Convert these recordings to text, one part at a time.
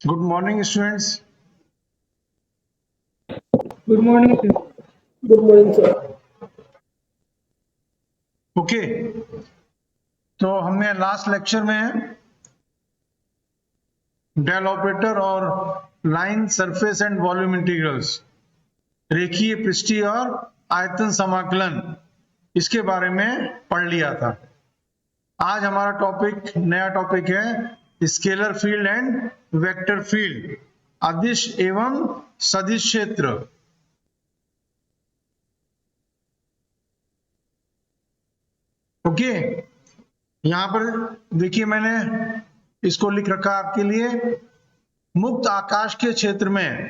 Good morning, students. Good morning, sir. Good morning, sir. Okay, तो हमने last lecture में del operator और line surface and volume integrals, रेखीय पृष्ठीय और आयतन समाकलन, इसके बारे में पढ़ लिया था। आज हमारा टॉपिक, नया टॉपिक है scalar field and vector field, अदिश एवं सदिश क्षेत्र। ओके, यहां पर देखिए मैंने इसको लिख रखा आपके लिए। मुक्त आकाश के क्षेत्र में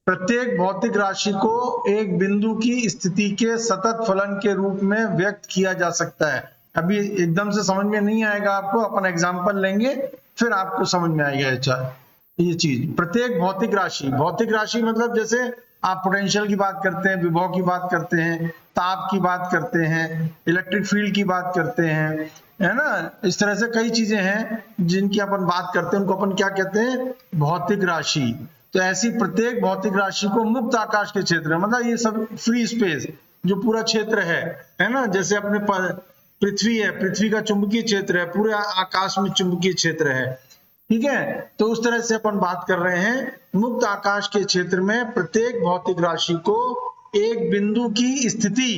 प्रत्येक भौतिक राशि को एक बिंदु की स्थिति के सतत फलन के रूप में व्यक्त किया जा सकता है। अभी एकदम से समझ में नहीं आएगा आपको, अपन एग्जांपल लेंगे फिर आपको समझ में आएगा ये चीज। प्रत्येक भौतिक राशि मतलब जैसे आप पोटेंशियल की बात करते हैं, विभव की बात करते हैं, ताप की बात करते हैं, इलेक्ट्रिक फील्ड की बात करते हैं, है ना। इस तरह से कई चीजें हैं जिनकी अपन बात करते हैं, उनको अपन क्या कहते हैं, भौतिक राशि। तो ऐसी प्रत्येक भौतिक राशि को मुक्त आकाश के क्षेत्र, मतलब ये सब फ्री स्पेस जो पूरा क्षेत्र है ना। जैसे अपने पृथ्वी है, पृथ्वी का चुंबकीय क्षेत्र है, पूरे आकाश में चुंबकीय क्षेत्र है, ठीक है। तो उस तरह से अपन बात कर रहे हैं मुक्त आकाश के क्षेत्र में प्रत्येक भौतिक राशि को एक बिंदु की स्थिति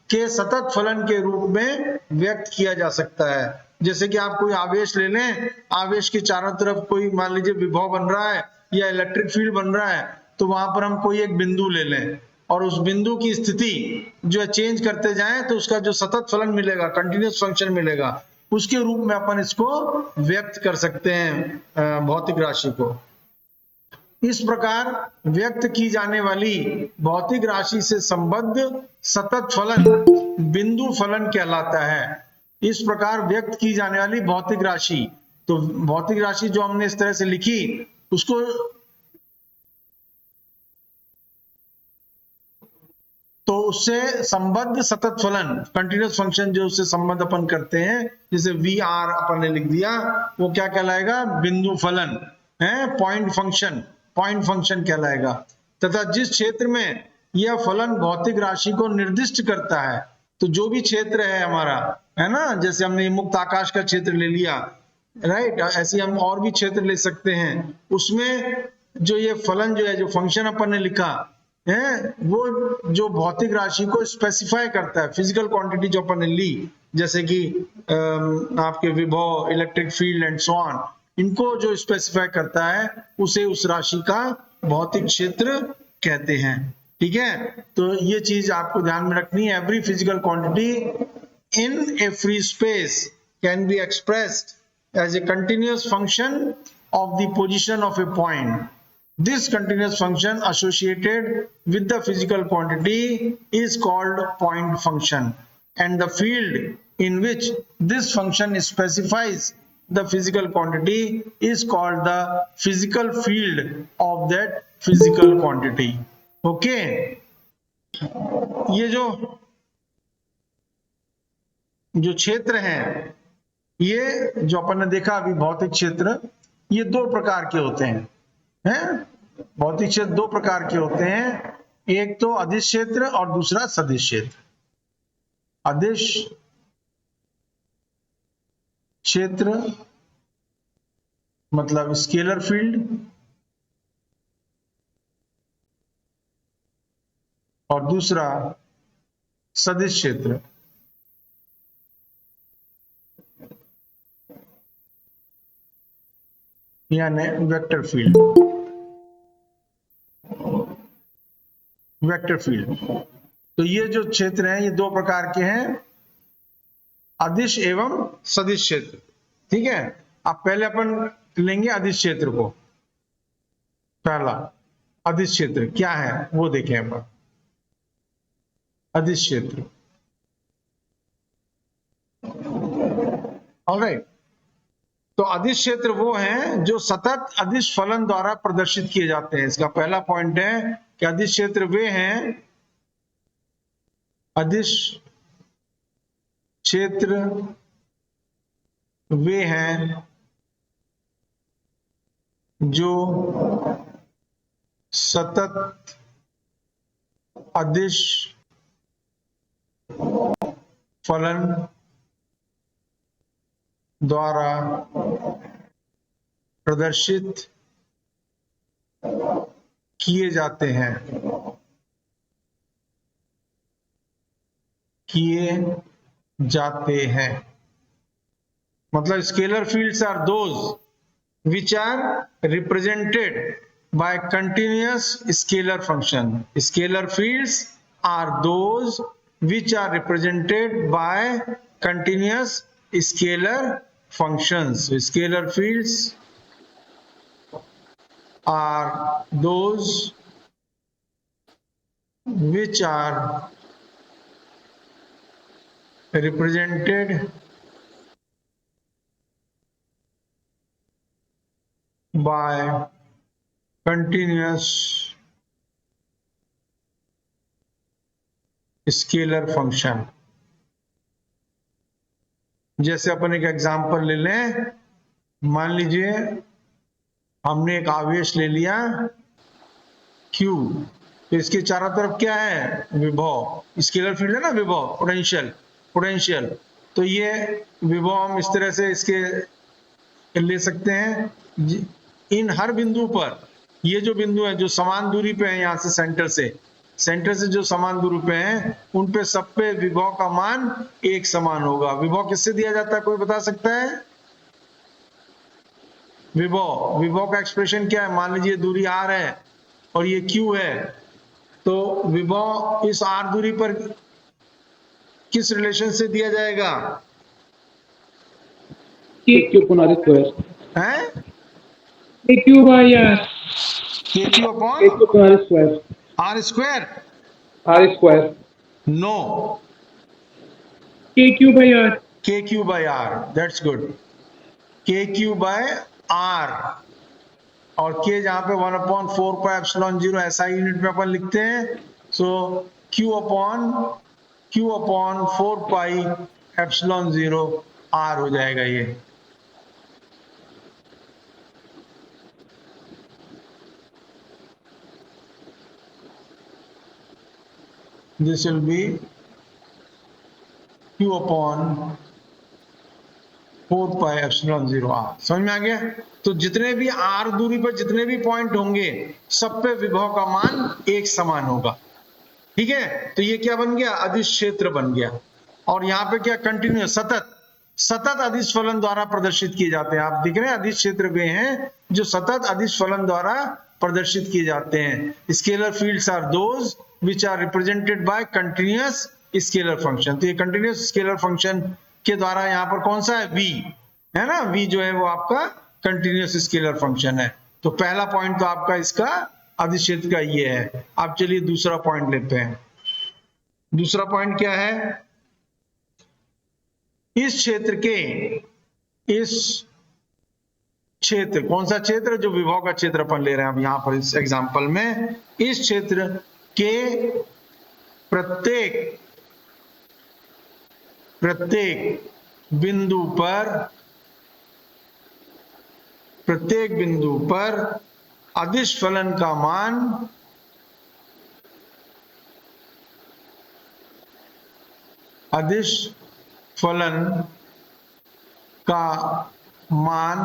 के सतत फलन के रूप में व्यक्त किया जा सकता है। जैसे कि आप कोई आवेश ले लें, आवेश के चारों तरफ कोई मान लीजिए विभव बन रहा है या इलेक्ट्रिक फील्ड बन रहा है, तो वहां पर हम कोई एक बिंदु ले लें और उस बिंदु की स्थिति जो है चेंज करते जाएं, तो उसका जो सतत फलन मिलेगा, कंटिन्यूअस फंक्शन मिलेगा, उसके रूप में अपन इसको व्यक्त कर सकते हैं भौतिक राशि को। इस प्रकार व्यक्त की जाने वाली भौतिक राशि से संबद्ध सतत फलन बिंदु फलन कहलाता है। इस प्रकार व्यक्त की जाने वाली भौतिक राशि, तो भौतिक राशि जो हमने इस तरह से लिखी उसको तो उससे संबद्ध सतत फलन, कंटिन्यूअस फंक्शन जो उससे संबद्ध अपन करते हैं, जैसे वी आर अपन ने लिख दिया, वो क्या कहलाएगा, बिंदु फलन है, पॉइंट फंक्शन कहलाएगा। तथा जिस क्षेत्र में यह फलन भौतिक राशि को निर्दिष्ट करता है, तो जो भी क्षेत्र है हमारा, है ना, जैसे हमने मुक्त आकाश का क्षेत्र ले लिया, राइट, ऐसे हम और भी क्षेत्र ले सकते हैं, उसमें जो ये फलन जो है, जो फंक्शन अपन ने लिखा है, वो जो भौतिक राशि को स्पेसिफाई करता है, फिजिकल क्वांटिटी जो अपन ने ली, जैसे कि आपके विभव, electric field and so on, इनको जो स्पेसिफाई करता है उसे उस राशि का भौतिक क्षेत्र कहते हैं। ठीक है, तो ये चीज आपको ध्यान में रखनी है। Every physical quantity in A free space can be expressed as a continuous function of the position of a point. This continuous function associated with the physical quantity is called point function, and the field in which this function specifies the physical quantity is called the physical field of that physical quantity. Okay, ये जो क्षेत्र है, ये जो अपन ने देखा अभी भौतिक क्षेत्र, ये दो प्रकार के होते हैं। भौतिक क्षेत्र दो प्रकार के होते हैं, एक तो अदिश क्षेत्र और दूसरा सदिश क्षेत्र। अदिश क्षेत्र मतलब स्केलर फील्ड, और दूसरा सदिश क्षेत्र यानी वेक्टर फील्ड। वेक्टर फील्ड, तो ये जो क्षेत्र हैं ये दो प्रकार के हैं, अदिश एवं सदिश क्षेत्र। ठीक है, अब पहले अपन लेंगे अदिश क्षेत्र को। पहला अदिश क्षेत्र क्या है वो देखें अपन। अदिश क्षेत्र, ऑलराइट, तो अदिश क्षेत्र वो हैं जो सतत अदिश फलन द्वारा प्रदर्शित किए जाते हैं। इसका पहला पॉइंट है कि अदिश क्षेत्र वे हैं, अदिश क्षेत्र वे हैं जो सतत अदिश फलन द्वारा प्रदर्शित किए जाते हैं, मतलब scalar fields are those which are represented by continuous scalar function. Scalar fields are those which are represented by continuous scalar functions. Scalar fields are those which are represented by continuous scalar function. जैसे अपन एक example ले लें, मान लीजिए हमने एक आवेश ले लिया Q, तो इसके चारों तरफ क्या है, विभव, स्केलर फील्ड है ना, विभव, पोटेंशियल। तो ये विभव हम इस तरह से इसके ले सकते हैं, इन हर बिंदु पर, ये जो बिंदु है जो समान दूरी पे है, यहां से सेंटर से जो समान दूरी पे हैं, उन पे सब पे विभव का मान एक समान होगा। विभव किससे दिया जाता है, कोई बता सकता है? विभव का एक्सप्रेशन क्या है? मान लीजिए दूरी r है और ये q है, तो विभव इस r दूरी पर किस रिलेशन से दिया जाएगा? KQ upon R square. हैं? KQ by R. KQ upon KQ upon R square. r square? R square. No. KQ by R. KQ by r. That's good. KQ by r, और K जहां पे 1/4 pi epsilon 0 ऐसा unit में अपन लिखते हैं, सो Q upon 4 pi epsilon 0 r हो जाएगा ये। This will be Q upon 4 pi epsilon 0 r। समझ में आ गया? तो जितने भी r दूरी पर जितने भी पॉइंट होंगे, सब पे विभव का मान एक समान होगा। ठीक है, तो ये क्या बन गया, अदिश क्षेत्र बन गया। और यहाँ पे क्या, कंटिन्यूस सतत अदिश फलन द्वारा प्रदर्शित किए जाते हैं। आप दिख रहे हैं अदिश क्षेत्र वे हैं जो सतत अदिश फलन द्वारा प्रदर्शित किए जाते हैं। Scalar fields are those which are represented by continuous scalar function. तो ये कंटिन्यूस स्केलर फंक्शन के द्वारा यहाँ पर कौन सा है, v है ना, v जो है वो आपका कंटिन्यूस स्केलर फंक्शन है। तो पहला पॉइंट तो आपका इसका अदिश क्षेत्र का ये है। अब चलिए दूसरा पॉइंट लेते हैं। दूसरा पॉइंट क्या है, इस क्षेत्र कौन सा क्षेत्र, जो विभव का क्षेत्र अपन ले रहे हैं अब यहां पर इस एग्जांपल में, इस क्षेत्र के प्रत्येक बिंदु पर अदिश फलन का मान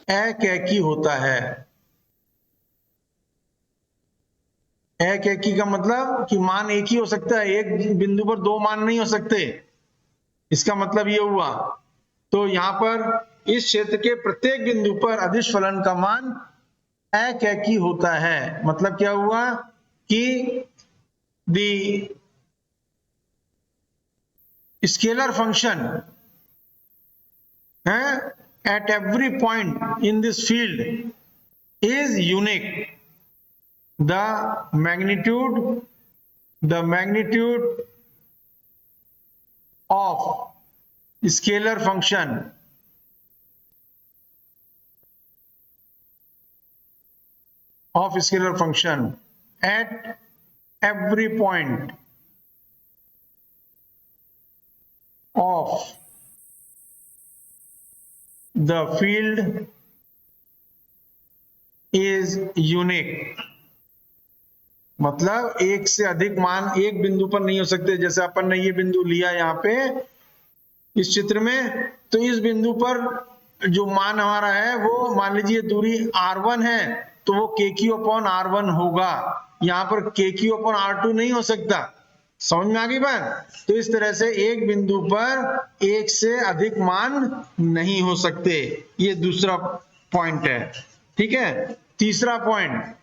एकैकी होता है। एकैकी का मतलब कि मान एक ही हो सकता है, एक बिंदु पर दो मान नहीं हो सकते, इसका मतलब ये हुआ। तो यहां पर इस क्षेत्र के प्रत्येक बिंदु पर अदिश फलन का मान एकैकी होता है। मतलब क्या हुआ कि the scalar function at every point in this field is unique. The magnitude of scalar function at every point of the field is unique, मतलब एक से अधिक मान एक बिंदु पर नहीं हो सकते। जैसे अपन ने ये बिंदु लिया यहाँ पे इस चित्र में, तो इस बिंदु पर जो मान हमारा है वो मान लीजिए दूरी r1 है, तो वो KQ/R1 होगा। यहाँ पर KQ/R2 नहीं हो सकता। समझ में आ गई बात? तो इस तरह से एक बिंदु पर एक से अधिक मान नहीं हो सकते। ये दूसरा पॉइंट है। ठीक है, तीसरा पॉइंट,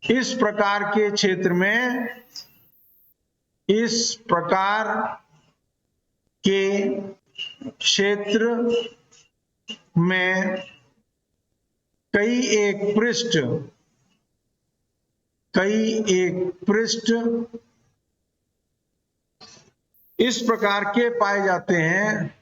इस प्रकार के क्षेत्र में, इस प्रकार के क्षेत्र में कई एक पृष्ठ इस प्रकार के पाए जाते हैं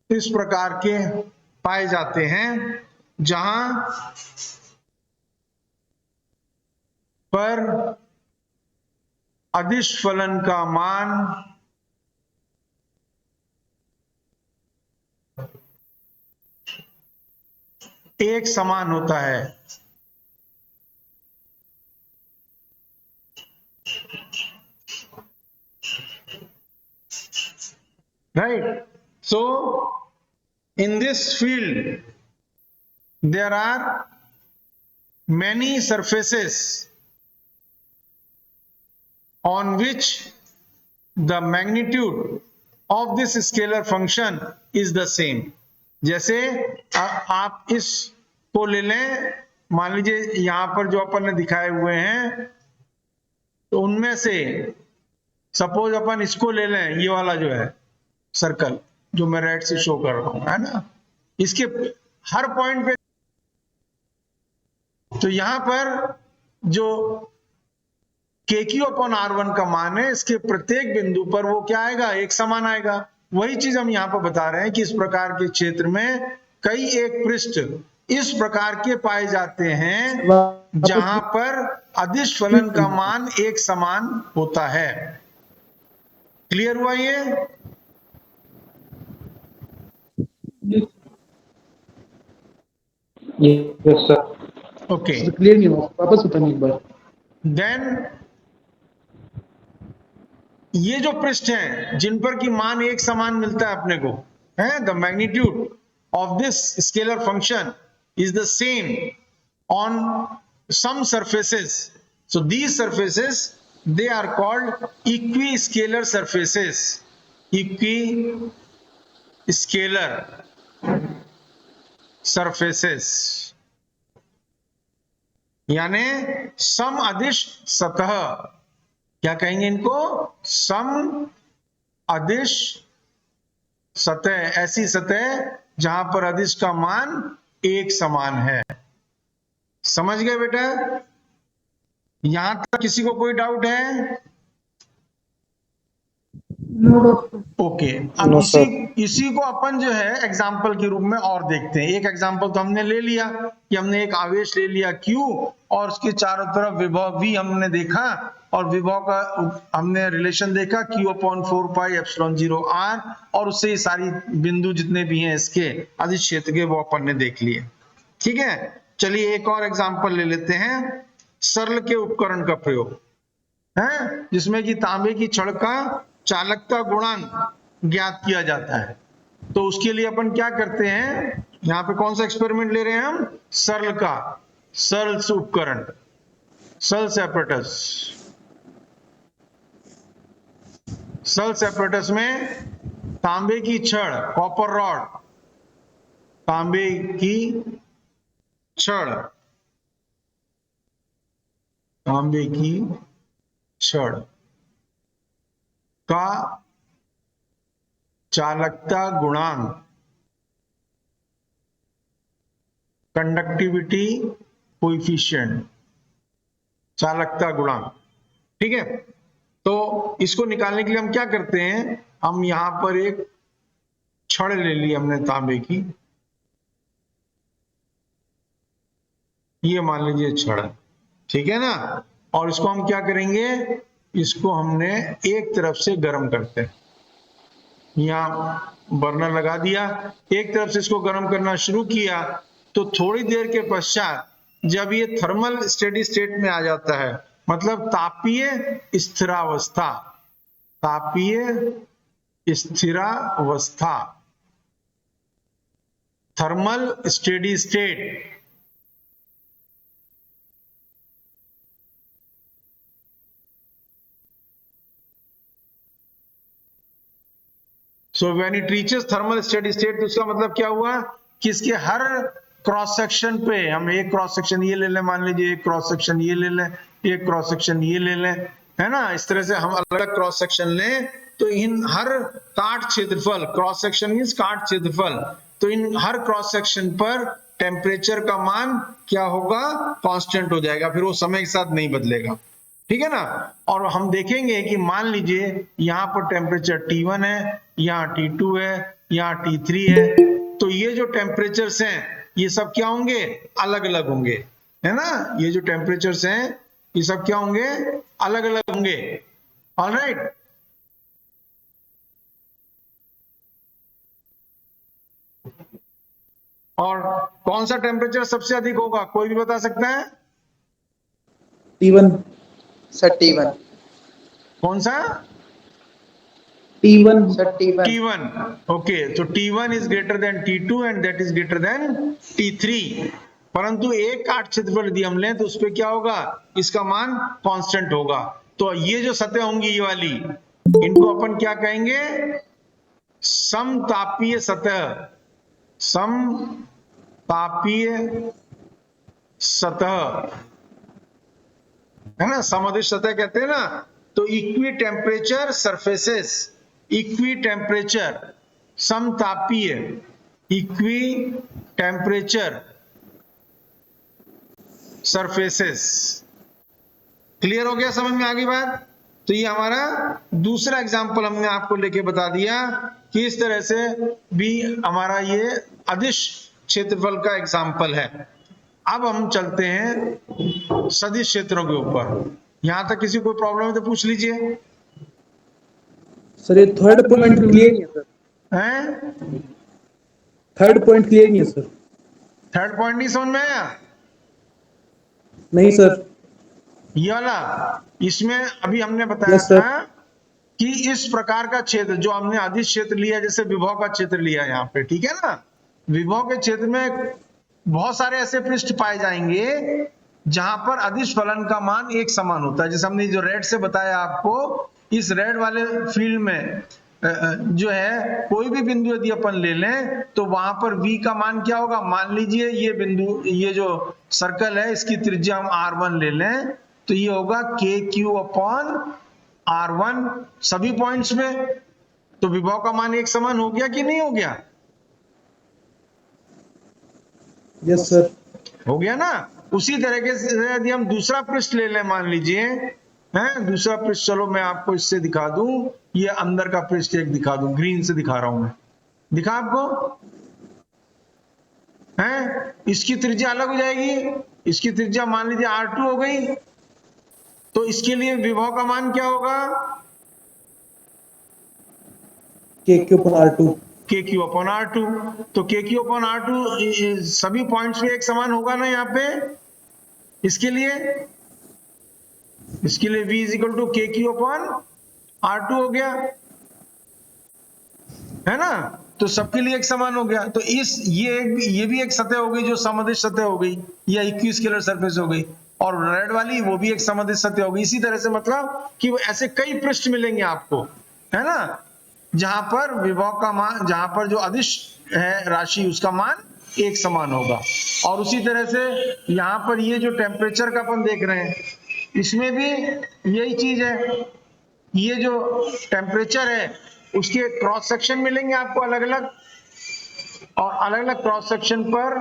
इस प्रकार के पाए जाते हैं जहां पर अदिश फलन का मान एक समान होता है। Right? So, in this field, there are many surfaces on which the magnitude of this scalar function is the same. जैसे आप इसको ले लें, मान लीजिए यहां पर जो अपन ने दिखाए हुए हैं, तो उनमें से सपोज अपन इसको ले लें, ये वाला जो है सर्कल जो मैं रेड से शो कर रहा हूं, है ना, इसके हर पॉइंट पे, तो यहां पर जो KQ/R1 का मान है, इसके प्रत्येक बिंदु पर वो क्या आएगा, एक समान आएगा। वही चीज हम यहां पर बता रहे हैं कि इस प्रकार के क्षेत्र में कई एक पृष्ठ इस प्रकार के पाए जाते हैं जहां पर अदिश फलन का मान एक समान होता है। क्लियर हुआ ये? Yes sir. ओके, क्लियर नहीं हुआ, वापस बताइए एक बार। देन ये जो पृष्ठ हैं जिन पर की मान एक समान मिलता है अपने को, है, the magnitude of this scalar function is the same on some surfaces. So these surfaces, they are called equi-scalar surfaces. Equi-scalar surfaces यानी सम अदिश सतह। क्या कहेंगे इनको? सम अदिश सतह, ऐसी सतह जहां पर अदिश का मान एक समान है। समझ गए बेटा? यहां तक किसी को कोई डाउट है? ओके, अब इसी को अपन जो है एग्जाम्पल के रूप में और देखते हैं। एक एग्जाम्पल तो हमने ले लिया कि हमने एक आवेश ले लिया Q और उसके चारों तरफ विभव V हमने देखा, और विभव का हमने रिलेशन देखा Q/4πε0r, और उससे ये सारी बिंदु जितने भी हैं इसके अदिश क्षेत्र के वो अपन ने देख लिए। ठीक है, चलिए एक और एग्जाम्पल ले लेते हैं, सरल के उपकरण का प्रयोग है, जिसमें कि तांबे की छड़ का चालकता गुणांक ज्ञात किया जाता है। तो उसके लिए अपन क्या करते हैं, यहां पे कौन सा एक्सपेरिमेंट ले रहे हैं हम? सरल का, सरल उपकरण, सरल सेपरेटस। सरल सेपरेटस में तांबे की छड़, कॉपर रॉड, तांबे की छड़, तांबे की छड़ का चालकता गुणांक, कंडक्टिविटी कोएफिशिएंट, चालकता गुणांक। ठीक है, तो इसको निकालने के लिए हम क्या करते हैं, हम यहां पर एक छड़ ले ली हमने तांबे की, ये मान लीजिए छड़ है, ठीक है ना। और इसको हम क्या करेंगे, इसको हमने एक तरफ से गर्म करते हैं, यहाँ बर्नर लगा दिया, एक तरफ से इसको गर्म करना शुरू किया, तो थोड़ी देर के पश्चात जब ये थर्मल स्टेडी स्टेट में आ जाता है, मतलब तापीय स्थिरावस्था, तापीय स्थिरावस्था, thermal steady state, so when it reaches thermal steady state, तो उसका मतलब क्या हुआ कि इसके हर क्रॉस सेक्शन पे, हम एक क्रॉस सेक्शन ये ले लें, मान लीजिए एक क्रॉस सेक्शन ये ले लें, एक क्रॉस सेक्शन ये ले लें, है ना, इस तरह से हम अलग अलग क्रॉस सेक्शन लें, तो इन हर काट क्षेत्रफल, क्रॉस सेक्शन मींस काट क्षेत्रफल, तो इन हर क्रॉस सेक्शन पर टेम्परेचर का मान क्या होगा, कांस्टेंट हो जाएगा, फिर वो समय के साथ नहीं बदलेगा, ठीक है ना। और हम देखेंगे कि मान लीजिए यहाँ पर टेम्परेचर T1 है, यहाँ T2 है, यहाँ T3 है, तो ये जो टेम्परेचर्स हैं ये सब क्या होंगे, अलग अलग होंगे, है ना, ये जो टेम्परेचर्स हैं ये सब क्या होंगे, अलग अलग होंगे, ऑलराइट। और कौन सा टेम्परेचर सबसे अधिक होगा, कोई भी बता सकता है? T1 सर T1 कौन सा? T1 sir T1 T1, okay, तो T1 is greater than T2 and that is greater than T3, परंतु एक काट क्षेत्रफल यदि हम लें तो उस पर क्या होगा, इसका मान कांस्टेंट होगा। तो ये जो सतह होंगी ये वाली, इनको अपन क्या कहेंगे, समतापीय सतह, समतापीय सतह, है ना, समअधिश सतह कहते हैं ना। तो equi temperature surfaces, equi temperature समतापीय, इक्वी टेम्परेचर सरफेसेस, क्लियर हो गया, समझ में आ गई बात। तो ये हमारा दूसरा एग्जांपल हमने आपको लेके बता दिया कि इस तरह से भी हमारा ये अदिश क्षेत्रफल का एग्जांपल है। अब हम चलते हैं सदिश क्षेत्रों के ऊपर, यहां तक किसी को प्रॉब्लम है तो पूछ लीजिए। सर, ये थर्ड पॉइंट क्लियर नहीं है सर, हैं, थर्ड पॉइंट क्लियर नहीं है सर। थर्ड पॉइंट नहीं समझ में आया? नहीं सर। ये वाला, इसमें अभी हमने बताया Yes, sir. था कि इस प्रकार का क्षेत्र जो हमने अधिक क्षेत्र लिया, जैसे विभव का क्षेत्र लिया यहाँ पे, ठीक है ना, विभव के क्षेत्र में बहुत सारे ऐसे पृष्ठ पाए जाएंगे जहां पर अदिश फलन का मान एक समान होता है। जैसे हमने जो रेड से बताया आपको, इस रेड वाले फील्ड में जो है कोई भी बिंदु यदि अपन ले लें तो वहां पर v का मान क्या होगा, मान लीजिए ये बिंदु, ये जो सर्कल है इसकी त्रिज्या हम r1 ले लें, तो ये होगा KQ अपॉन R1 सभी पॉइंट्स में। तो विभव का मान एक समान हो गया कि नहीं हो गया? Yes sir. हो गया ना। उसी तरीके से यदि हम दूसरा पृष्ठ ले लें, मान लीजिए है दूसरा पृष्ठ, चलो मैं आपको इससे दिखा दूं, ये अंदर का पृष्ठ एक दिखा दूं, ग्रीन से दिखा रहा हूं मैं, दिखा आपको है, इसकी त्रिज्या अलग हो जाएगी, इसकी त्रिज्या मान लीजिए R2 हो गई, तो इसके लिए विभव का मान क्या होगा, KQ upon R2। KQ upon R2। तो KQ अपॉन R2 सभी पॉइंट्स पे एक समान होगा ना यहाँ पे, इसके लिए V is equal to KQ upon R2 हो गया, है ना। तो सबके लिए एक समान हो गया। तो ये भी एक सतह हो गई जो समअधिश सतह हो गई, या इक्विस्केलर सरफेस हो गई, और रेड वाली वो भी एक समअधिश सतह हो गई। इसी तरह से मतलब कि ऐसे कई पृष्ठ मिलेंगे आपको, है ना, जहां पर विभव का मान, जहां पर जो अदिश है राशि उसका मान एक समान होगा। और उसी तरह से यहाँ पर ये जो टेम्परेचर का अपन देख रहे हैं, इसमें भी यही चीज है, ये जो टेम्परेचर है उसके क्रॉस सेक्शन मिलेंगे आपको अलग अलग, और अलग अलग क्रॉस सेक्शन पर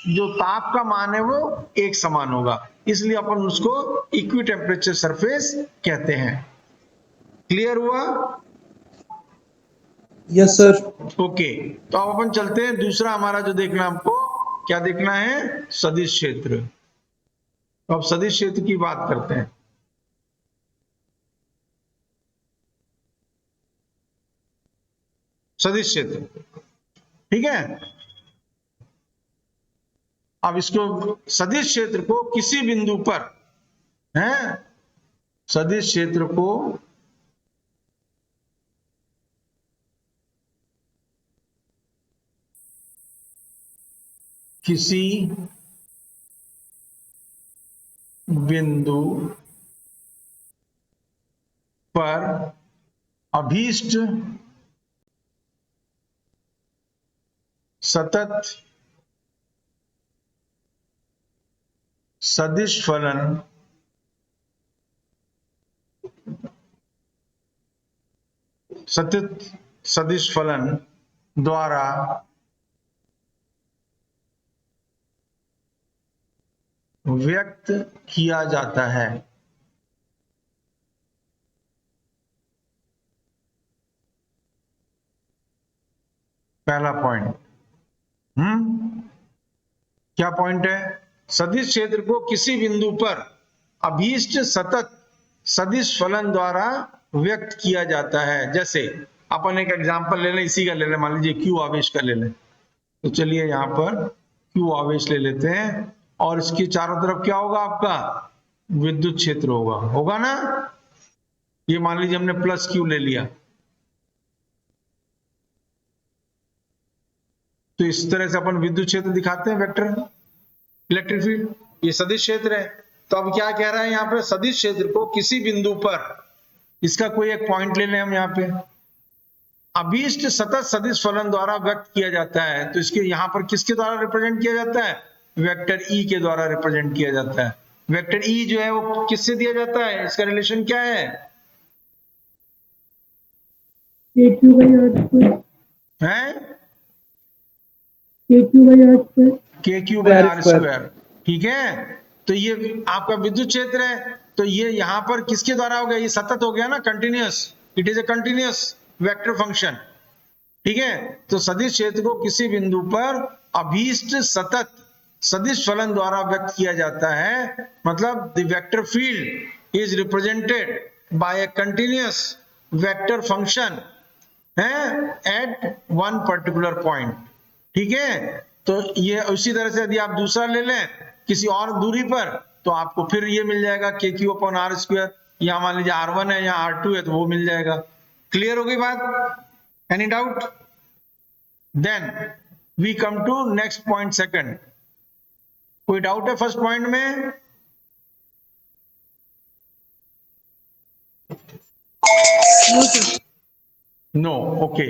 जो ताप का मान है वो एक समान होगा, इसलिए अपन उसको इक्वी टेम्परेचर सरफेस कहते हैं। क्लियर हुआ? Yes sir. ओके, तो अब अपन चलते हैं दूसरा, हमारा जो देखना हमको क्या देखना है, सदिश क्षेत्र। तो अब सदिश क्षेत्र की बात करते हैं। सदिश क्षेत्र, ठीक है। अब इसको सदिश क्षेत्र को किसी बिंदु पर है, सदिश क्षेत्र को किसी बिंदु पर अभीष्ट सतत सदिश फलन सतत सदिश फलन द्वारा व्यक्त किया जाता है। पहला पॉइंट। क्या पॉइंट है? सदिश क्षेत्र को किसी बिंदु पर अभीष्ट सतत सदिश फलन द्वारा व्यक्त किया जाता है। जैसे अपन एक एग्जांपल ले लें, इसी का ले लें, मान लीजिए क्यू आवेश का ले लें। तो चलिए यहां पर क्यू आवेश ले लेते हैं और इसके चारों तरफ क्या होगा? आपका विद्युत क्षेत्र होगा ना। ये मान लीजिए हमने प्लस क्यू ले लिया, तो इस तरह से अपन विद्युत क्षेत्र दिखाते हैं, वेक्टर इलेक्ट्रिक फील्ड। ये सदिश क्षेत्र है। तो अब क्या कह रहा है यहाँ पे? सदिश क्षेत्र को किसी बिंदु पर, इसका कोई एक पॉइंट ले लें हम यहाँ पे, अभीष्ट सतत सदिश फलन द्वारा व्यक्त किया जाता है। तो इसके यहां पर किसके द्वारा रिप्रेजेंट किया जाता है? वेक्टर ई के द्वारा रिप्रेजेंट किया जाता है। वेक्टर ई जो है वो किससे दिया जाता है? इसका रिलेशन क्या है? के क्यू बाई आर स्क्वायर। ठीक है। तो ये आपका विद्युत क्षेत्र है। तो ये यहां पर किसके द्वारा हो गया? ये सतत हो गया ना, continuous. It is a continuous vector function. ठीक है। तो सदिश क्षेत्र को किसी बिंदु पर अभीष्ट सतत सदिश फलन द्वारा व्यक्त किया जाता है। मतलब the vector field is represented by A continuous vector function है एट वन पर्टिकुलर पॉइंट। ठीक है। तो ये उसी तरह से यदि आप दूसरा ले लें किसी और दूरी पर, तो आपको फिर ये मिल जाएगा के क्यू अपॉन आर स्क्वायर। या मान लीजिए R1 है या R2 है तो वो मिल जाएगा। क्लियर हो गई बात? Any doubt? Then we come to next point, second. कोई डाउट है फर्स्ट पॉइंट में? No, okay.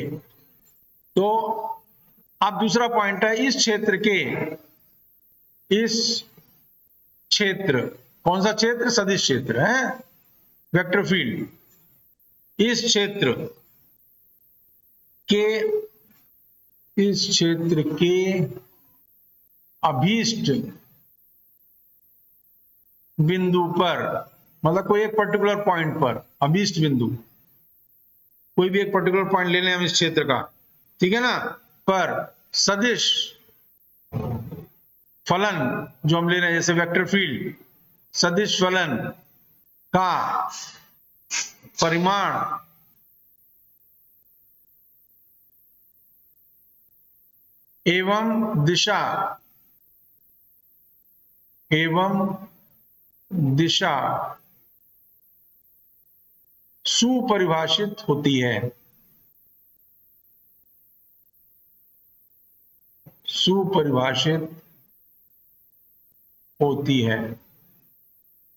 तो अब दूसरा पॉइंट है, इस क्षेत्र, कौन सा क्षेत्र? सदिश क्षेत्र है, वेक्टर फील्ड। इस क्षेत्र के अभीष्ट बिंदु पर, मतलब कोई एक पर्टिकुलर पॉइंट पर, अभीष्ट बिंदु, कोई भी एक पर्टिकुलर पॉइंट ले लें हम इस क्षेत्र का, ठीक है ना, पर सदिश फलन जो हम ले रहे हैं, जैसे वेक्टर फील्ड, सदिश फलन का परिमाण एवं दिशा सुपरिभाषित होती है। सुपरिभाषित होती है।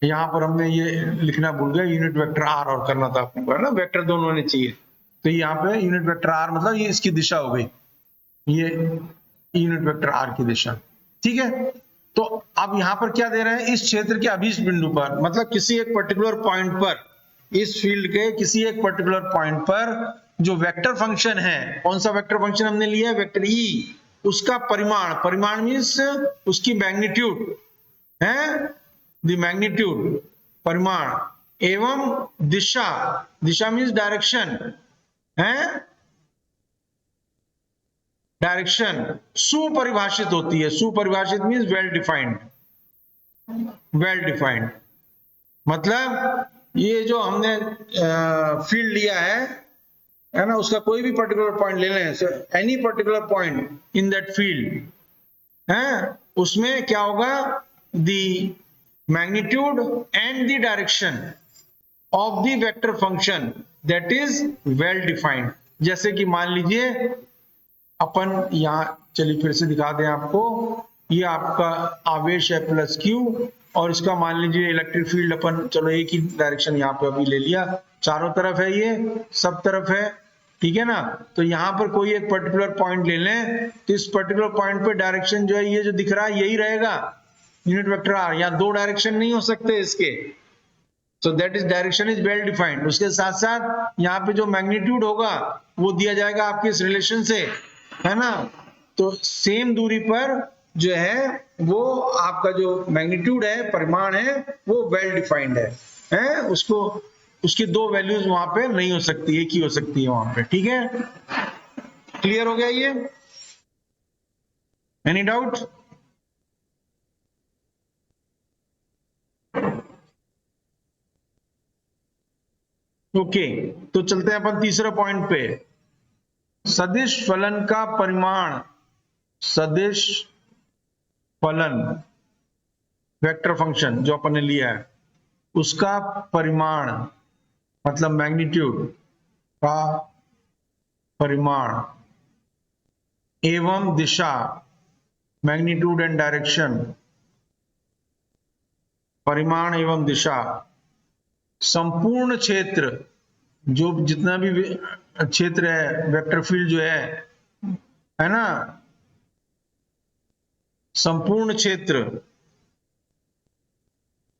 यहां पर हमने ये लिखना भूल गया, यूनिट वेक्टर आर और करना था आपको ना, वेक्टर दोनों होने चाहिए। तो यहाँ पे यूनिट वेक्टर आर मतलब ये इसकी दिशा हो गई, ये यूनिट वेक्टर आर की दिशा। ठीक है। तो अब यहां पर क्या दे रहे हैं? इस क्षेत्र के अभीष्ट बिंदु पर, मतलब किसी एक पर्टिकुलर पॉइंट पर, इस फील्ड के किसी एक पर्टिकुलर पॉइंट पर जो वेक्टर फंक्शन है, कौन सा वेक्टर फंक्शन हमने लिया है? Vector E. उसका परिमाण मीन्स उसकी मैग्नीट्यूड है, द मैग्नीट्यूड, परिमाण, एवं दिशा मीन्स डायरेक्शन है, डायरेक्शन सुपरिभाषित होती है। सुपरिभाषित means well defined, well defined. मतलब ये जो हमने फील्ड लिया है ना, उसका कोई भी पर्टिकुलर पॉइंट ले लें, any particular point in that field है, उसमें क्या होगा, the magnitude and the direction of the vector function that is well defined. जैसे कि मान लीजिए अपन यहां, चलिए फिर से दिखा दें आपको, ये आपका आवेश है प्लस क्यू, और इसका मान लीजिए इलेक्ट्रिक फील्ड अपन, चलो एक ही डायरेक्शन यहाँ पे अभी ले लिया, चारों तरफ है, ये सब तरफ है, ठीक है ना। तो यहाँ पर कोई एक पर्टिकुलर पॉइंट ले लें, तो इस पर्टिकुलर पॉइंट पे डायरेक्शन जो है, ये जो दिख रहा है यही रहेगा, यूनिट वेक्टर आर। यहाँ दो डायरेक्शन नहीं हो सकते इसके, so that is direction is well defined. उसके साथ साथ यहाँ पे जो मैग्नीट्यूड होगा वो दिया जाएगा आपके इस रिलेशन से, है ना। तो सेम दूरी पर जो है वो आपका जो मैग्नीट्यूड है, परिमाण है, वो वेल डिफाइंड है उसको, उसकी दो वैल्यूज वहां पे नहीं हो सकती, एक ही हो सकती है वहां पे, ठीक है। क्लियर हो गया ये? Any doubt? ओके, तो चलते हैं अपन तीसरे पॉइंट पे। सदिश फलन का परिमाण, सदिश फलन वेक्टर फंक्शन जो अपन ने लिया है, उसका परिमाण मतलब मैग्नीट्यूड का परिमाण एवं दिशा, मैग्नीट्यूड एंड डायरेक्शन, परिमाण एवं दिशा, संपूर्ण क्षेत्र, जो जितना भी क्षेत्र है, वेक्टर फील्ड जो है ना, संपूर्ण क्षेत्र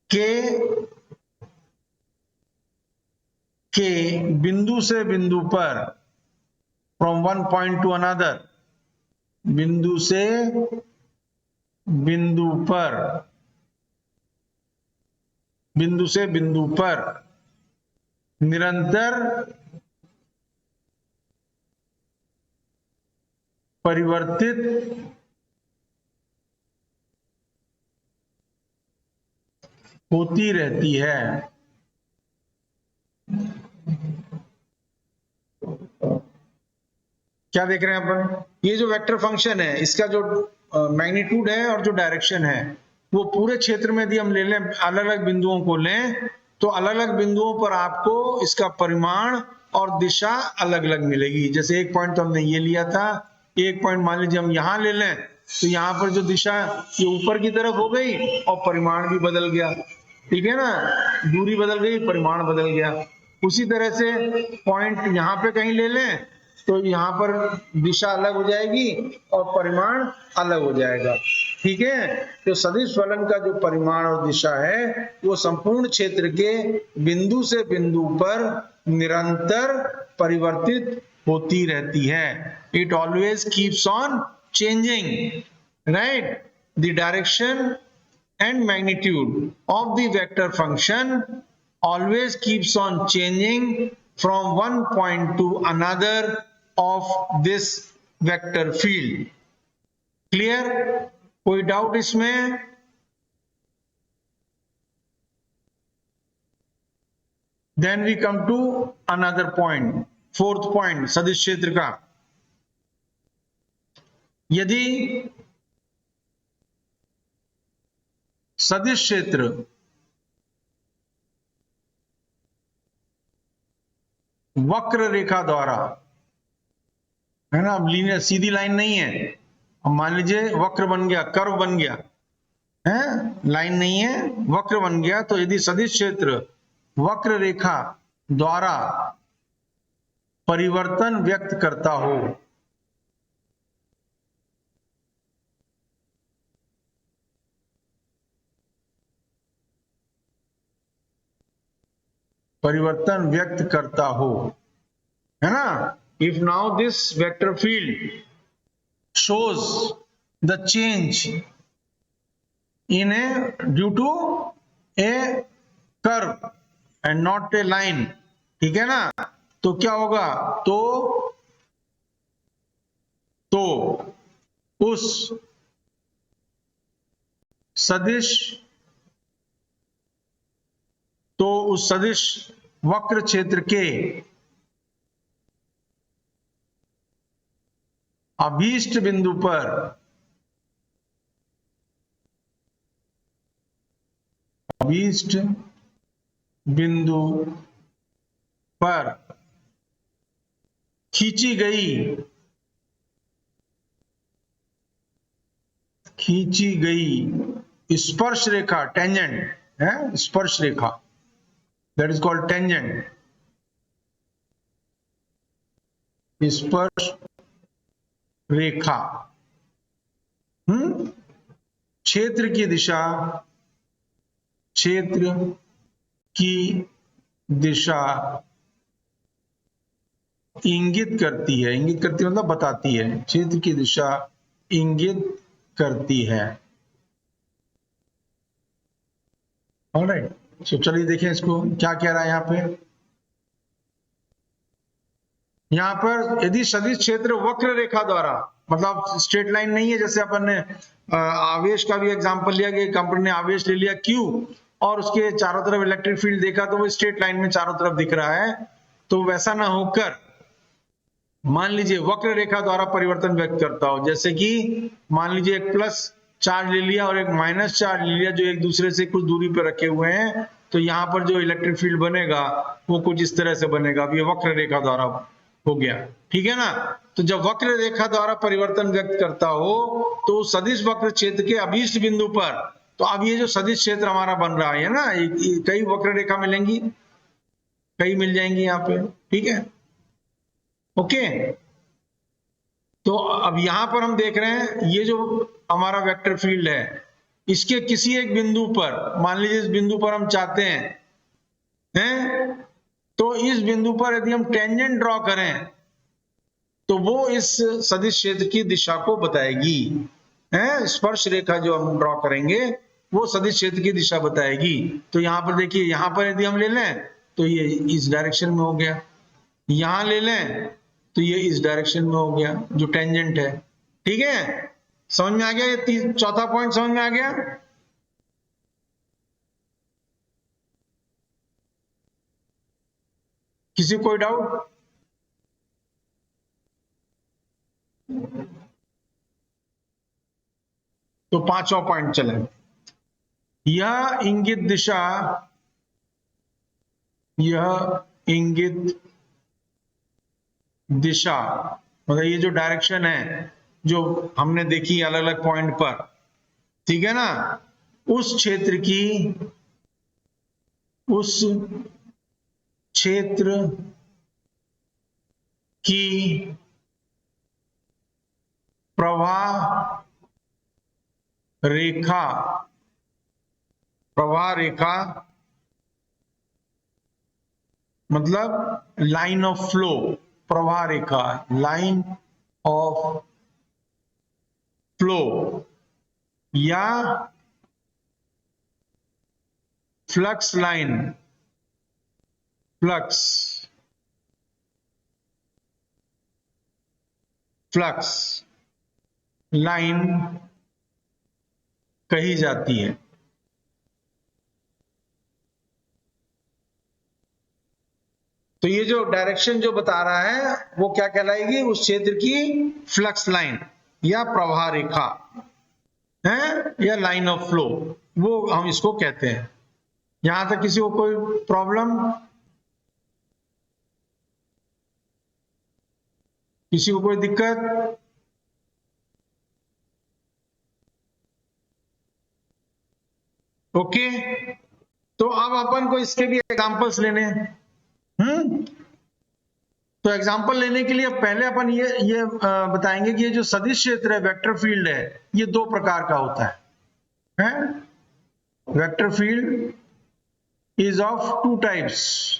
के बिंदु से बिंदु पर, from one point two another, बिंदु से बिंदु पर, बिंदु से बिंदु पर निरंतर परिवर्तित होती रहती है। क्या देख रहे हैं अपन, ये जो वेक्टर फंक्शन है, इसका जो मैग्नीट्यूड है और जो डायरेक्शन है, वो पूरे क्षेत्र में यदि हम ले लें, अलग अलग बिंदुओं को लें, तो अलग अलग बिंदुओं पर आपको इसका परिमाण और दिशा अलग अलग मिलेगी। जैसे एक पॉइंट तो हमने ये लिया था, एक पॉइंट मान लीजिए हम यहां ले लें, तो यहां पर जो दिशा ये ऊपर की तरफ हो गई और परिमाण भी बदल गया, ठीक है ना, दूरी बदल गई, परिमाण बदल गया। उसी तरह से पॉइंट यहां पे कहीं ले लें, तो यहां पर दिशा अलग हो जाएगी और परिमाण अलग हो जाएगा, ठीक है। तो सदिश फलन का जो परिमाण और दिशा है, वो संपूर्ण क्षेत्र के बिंदु से बिंदु पर निरंतर परिवर्तित होती रहती है। It always keeps on changing, right. The direction and magnitude of the vector function always keeps on changing from one point to another of this vector field. Clear? कोई डाउट इसमें? Then we come to another point, fourth point सदिश क्षेत्र का। यदि सदिश क्षेत्र वक्र रेखा द्वारा, है ना, अब लीनियर सीधी लाइन नहीं है, अब मान लीजिए वक्र बन गया, कर्व बन गया है, लाइन नहीं है, वक्र बन गया, तो यदि सदिश क्षेत्र वक्र रेखा द्वारा परिवर्तन व्यक्त करता हो, परिवर्तन व्यक्त करता हो, है ना। If now this vector field shows the change in a due to a curve and not a line, ठीक है ना, तो क्या होगा, तो उस सदिश तो उस सदिश वक्र क्षेत्र के अभीष्ट बिंदु पर अभीष्ट बिंदु पर खींची गई स्पर्श रेखा, टेंजेंट है, स्पर्श रेखा, दैट इज कॉल्ड टेंजेंट। स्पर्श रेखा क्षेत्र की दिशा इंगित करती है, मतलब बताती है, क्षेत्र की दिशा इंगित करती है। ऑलराइट, तो चलिए देखें इसको क्या कह रहा है यहां पे। यहां पर यदि सदिश क्षेत्र वक्र रेखा द्वारा, मतलब स्ट्रेट लाइन नहीं है, जैसे अपन ने आवेश का भी एग्जांपल लिया कि कंपनी ने आवेश ले लिया Q और उसके चारों तरफ इलेक्ट्रिक फील्ड देखा तो वो स्ट्रेट लाइन में चारों तरफ दिख रहा है, तो वैसा ना होकर मान लीजिए वक्र रेखा द्वारा परिवर्तन व्यक्त करता हो। जैसे कि मान लीजिए एक प्लस चार्ज ले लिया और एक माइनस चार्ज ले लिया जो एक दूसरे से कुछ दूरी पर रखे हुए हैं, तो यहां पर जो इलेक्ट्रिक फील्ड बनेगा वो कुछ इस तरह से बनेगा। अब ये वक्र रेखा द्वारा हो गया, ठीक है ना। तो जब वक्र रेखा द्वारा परिवर्तन व्यक्त करता हो तो सदिश वक्र क्षेत्र के अभीष्ट बिंदु पर, तो अब ये जो सदिश क्षेत्र हमारा बन रहा है ना, कई वक्र रेखा मिलेंगी, कई मिल जाएंगी यहाँ पे, ठीक है, ओके। तो अब यहां पर हम देख रहे हैं ये जो हमारा वेक्टर फील्ड है, इसके किसी एक बिंदु पर, मान लीजिए इस बिंदु पर हम चाहते हैं, तो इस बिंदु पर यदि हम टेंजेंट ड्रॉ करें तो वो इस सदिश क्षेत्र की दिशा को बताएगी, है, स्पर्श रेखा जो हम ड्रॉ करेंगे वो सदिश क्षेत्र की दिशा बताएगी। तो यहां पर देखिए, यहां पर यदि हम ले लें तो ये इस डायरेक्शन में हो गया, यहां ले लें तो ये इस डायरेक्शन में हो गया जो टेंजेंट है, ठीक है। समझ में आ गया? ये चौथा पॉइंट समझ में आ गया? किसी कोई डाउट? तो पांचवा पॉइंट चले। यह इंगित दिशा मतलब ये जो डायरेक्शन है जो हमने देखी अलग अलग पॉइंट पर, ठीक है ना, उस क्षेत्र की प्रवाह रेखा मतलब लाइन ऑफ फ्लो, प्रवाह रेखा, लाइन ऑफ फ्लो या फ्लक्स लाइन, फ्लक्स लाइन कही जाती है। तो ये जो डायरेक्शन जो बता रहा है वो क्या कहलाएगी? उस क्षेत्र की फ्लक्स लाइन या प्रवाह रेखा है या लाइन ऑफ फ्लो, वो हम इसको कहते हैं। यहां तक किसी को कोई प्रॉब्लम? किसी को कोई दिक्कत? ओके, तो अब अपन को इसके भी एग्जांपल्स लेने हैं। तो एग्जांपल लेने के लिए पहले अपन ये बताएंगे कि ये जो सदिश क्षेत्र है, वेक्टर फील्ड है, ये दो प्रकार का होता है? Vector field is of two types.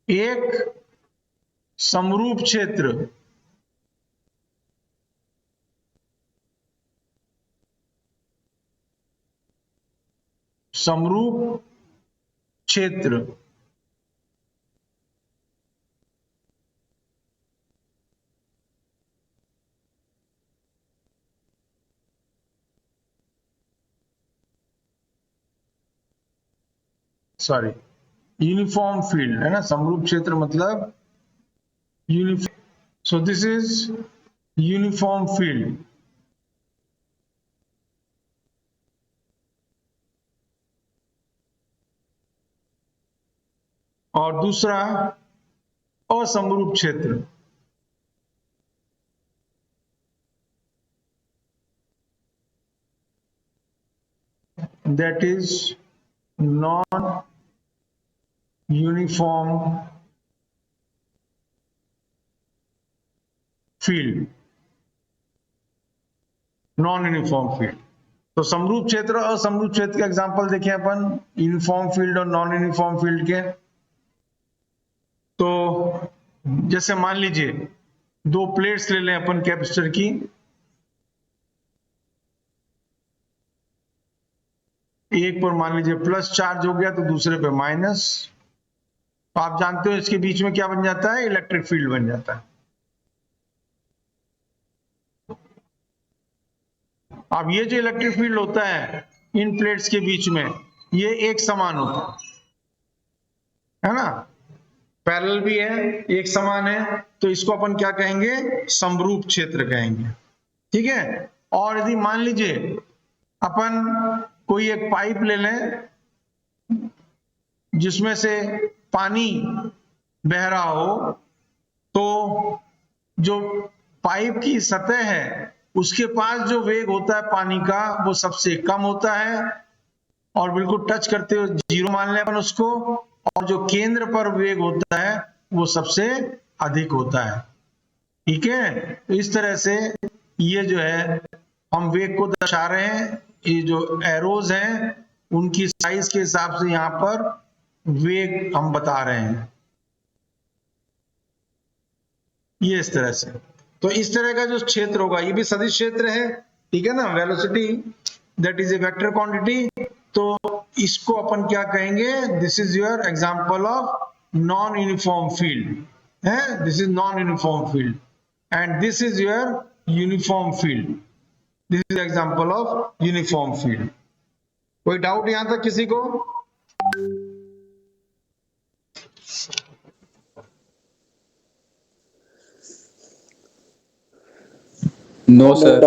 एक समरूप क्षेत्र, सॉरी, यूनिफॉर्म फील्ड है ना, समरूप क्षेत्र मतलब uniform. So this is uniform field. और दूसरा असमरूप क्षेत्र, that is non uniform field, non uniform field. तो समरूप क्षेत्र और असमरूप क्षेत्र के एग्जांपल देखें अपन, यूनिफॉर्म फील्ड और नॉन यूनिफॉर्म फील्ड के। तो जैसे मान लीजिए दो प्लेट्स ले लें अपन कैपेसिटर की, एक पर मान लीजिए प्लस चार्ज हो गया तो दूसरे पे माइनस। तो आप जानते हो इसके बीच में क्या बन जाता है, इलेक्ट्रिक फील्ड बन जाता है। अब ये जो इलेक्ट्रिक फील्ड होता है इन प्लेट्स के बीच में, ये एक समान होता है ना, पैरेलल भी है, एक समान है, तो इसको अपन क्या कहेंगे, समरूप क्षेत्र कहेंगे। ठीक है। और यदि मान लीजिए अपन कोई एक पाइप ले लें जिसमें से पानी बह रहा हो, तो जो पाइप की सतह है उसके पास जो वेग होता है पानी का वो सबसे कम होता है, और बिल्कुल टच करते हुए जीरो मान लें अपन उसको, और जो केंद्र पर वेग होता है वो सबसे अधिक होता है। ठीक है। तो इस तरह से ये जो है हम वेग को दर्शा रहे हैं, ये जो एरोज हैं उनकी साइज के हिसाब से यहां पर वेग हम बता रहे हैं, ये इस तरह से। तो इस तरह का जो क्षेत्र होगा ये भी सदिश क्षेत्र है, ठीक है ना, velocity that is a vector quantity. तो इसको अपन क्या कहेंगे, this is your example of non uniform field है, this is non uniform field and this is your uniform field, this is example of uniform field. कोई doubt यहां तक किसी को? No sir.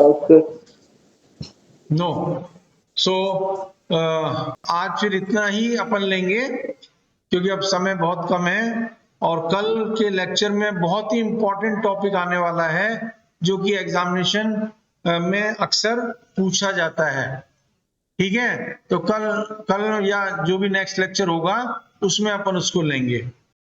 नो। सो आज फिर इतना ही अपन लेंगे क्योंकि अब समय बहुत कम है, और कल के लेक्चर में बहुत ही इंपॉर्टेंट टॉपिक आने वाला है जो कि एग्जामिनेशन में अक्सर पूछा जाता है। ठीक है। तो कल या जो भी नेक्स्ट लेक्चर होगा उसमें अपन उसको लेंगे।